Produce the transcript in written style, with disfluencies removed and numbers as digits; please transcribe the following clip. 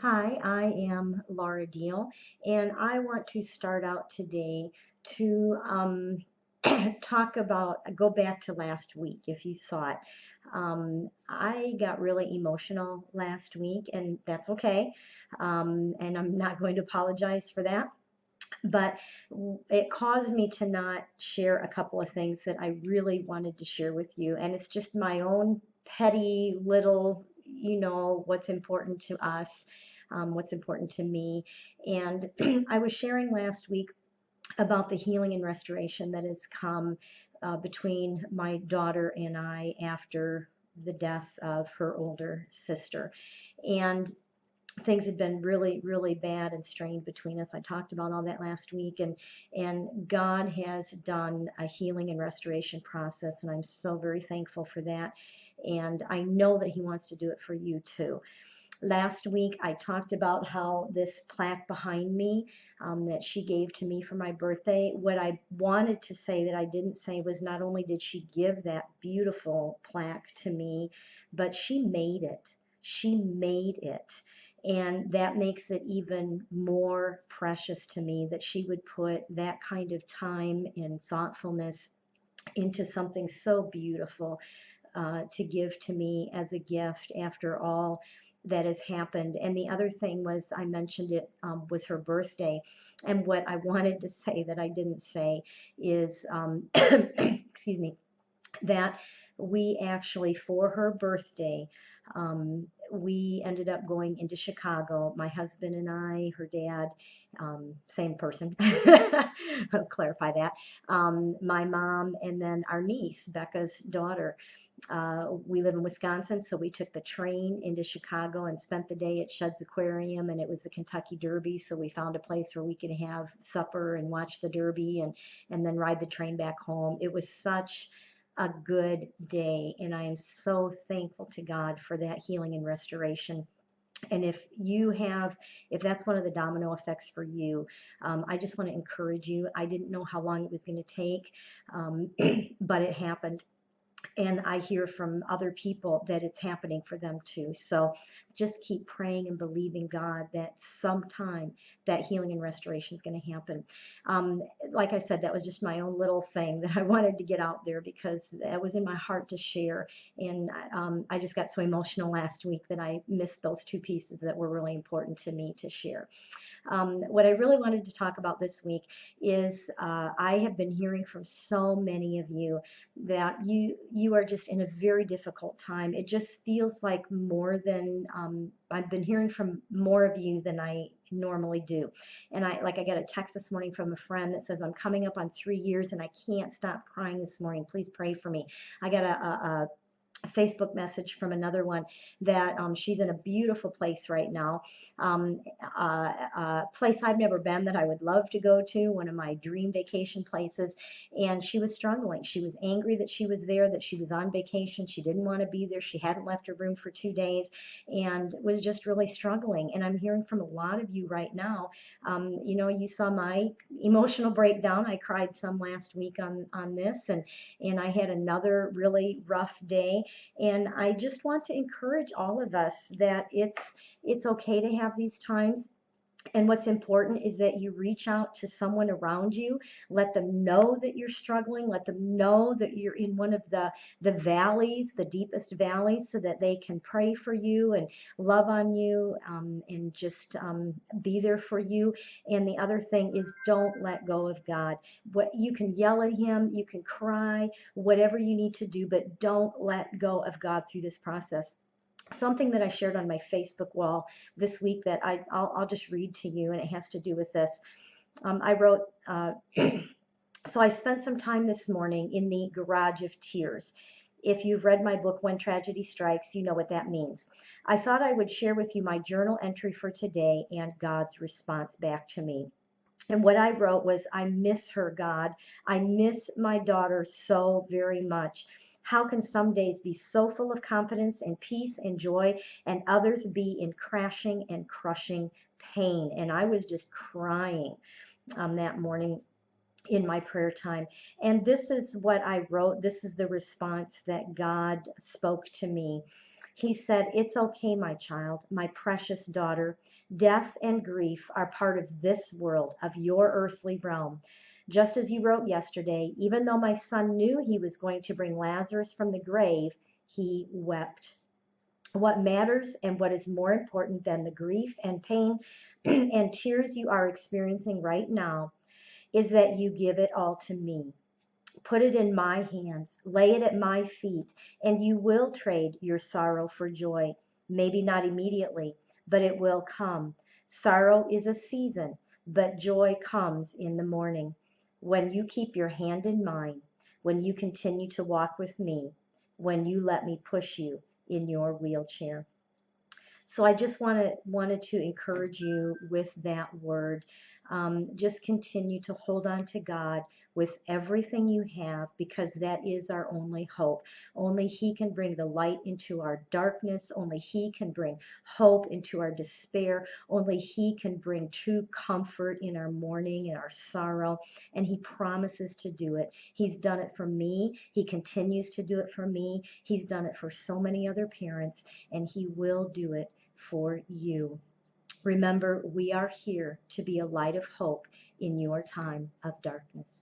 Hi, I am Laura Diehl, and I want to start out today to go back to last week if you saw it. I got really emotional last week, and that's okay. And I'm not going to apologize for that. But it caused me to not share a couple of things that I really wanted to share with you. And it's just my own petty little, what's important to us, what's important to me. And I was sharing last week about the healing and restoration that has come between my daughter and I after the death of her older sister. And things had been really, really bad and strained between us. I talked about all that last week, and God has done a healing and restoration process, and I'm so very thankful for that. And I know that He wants to do it for you too. Last week, I talked about how this plaque behind me that she gave to me for my birthday, what I wanted to say that I didn't say was not only did she give that beautiful plaque to me, but she made it. She made it. And that makes it even more precious to me that she would put that kind of time and thoughtfulness into something so beautiful to give to me as a gift after all that has happened. And the other thing was, I mentioned it was her birthday. And what I wanted to say that I didn't say is, excuse me, that we actually, for her birthday, we ended up going into Chicago. My husband and I, her dad, same person, I'll clarify that, my mom, and then our niece, Becca's daughter. We live in Wisconsin, so we took the train into Chicago and spent the day at Shedd's Aquarium, and it was the Kentucky Derby, so we found a place where we could have supper and watch the Derby and then ride the train back home. It was such a good day, and I am so thankful to God for that healing and restoration. And if that's one of the domino effects for you, I just want to encourage you. I didn't know how long it was going to take, but it happened, and I hear from other people that it's happening for them too. So just keep praying and believing God that sometime that healing and restoration is going to happen. Like I said, that was just my own little thing that I wanted to get out there because that was in my heart to share. And I just got so emotional last week that I missed those two pieces that were really important to me to share. What I really wanted to talk about this week is I have been hearing from so many of you that you are just in a very difficult time. It just feels like more than I've been hearing from more of you than I normally do. And I got a text this morning from a friend that says I'm coming up on 3 years and I can't stop crying this morning. Please pray for me. I got a Facebook message from another one that she's in a beautiful place right now, um, a place I've never been that I would love to go to, one of my dream vacation places. And she was struggling. She was angry that she was there, that she was on vacation. She didn't want to be there. She hadn't left her room for 2 days and was just really struggling. And I'm hearing from a lot of you right now. You saw my emotional breakdown. I cried some last week on this, and I had another really rough day. And I just want to encourage all of us that it's okay to have these times. And what's important is that you reach out to someone around you, let them know that you're struggling, let them know that you're in one of the valleys, the deepest valleys, so that they can pray for you and love on you, and just be there for you. And the other thing is, don't let go of God. What you can yell at Him, you can cry, whatever you need to do, but don't let go of God through this process. Something that I shared on my Facebook wall this week that I'll just read to you, and it has to do with this. I wrote, so I spent some time this morning in the garage of tears. If you've read my book, When Tragedy Strikes, you know what that means. I thought I would share with you my journal entry for today and God's response back to me. And what I wrote was, I miss her, God. I miss my daughter so very much. How can some days be so full of confidence and peace and joy, and others be in crashing and crushing pain? And I was just crying that morning in my prayer time. And this is what I wrote. This is the response that God spoke to me. He said, "It's okay, my child, my precious daughter. Death and grief are part of this world, of your earthly realm. Just as you wrote yesterday, even though my son knew he was going to bring Lazarus from the grave, he wept. What matters and what is more important than the grief and pain and tears you are experiencing right now is that you give it all to me. Put it in my hands, lay it at my feet, and you will trade your sorrow for joy. Maybe not immediately, but it will come. Sorrow is a season, but joy comes in the morning. When you keep your hand in mine, when you continue to walk with me, when you let me push you in your wheelchair." So I just wanted to encourage you with that word. Just continue to hold on to God with everything you have, because that is our only hope. Only He can bring the light into our darkness. Only He can bring hope into our despair. Only He can bring true comfort in our mourning and our sorrow. And He promises to do it. He's done it for me. He continues to do it for me. He's done it for so many other parents, and He will do it for you. Remember, we are here to be a light of hope in your time of darkness.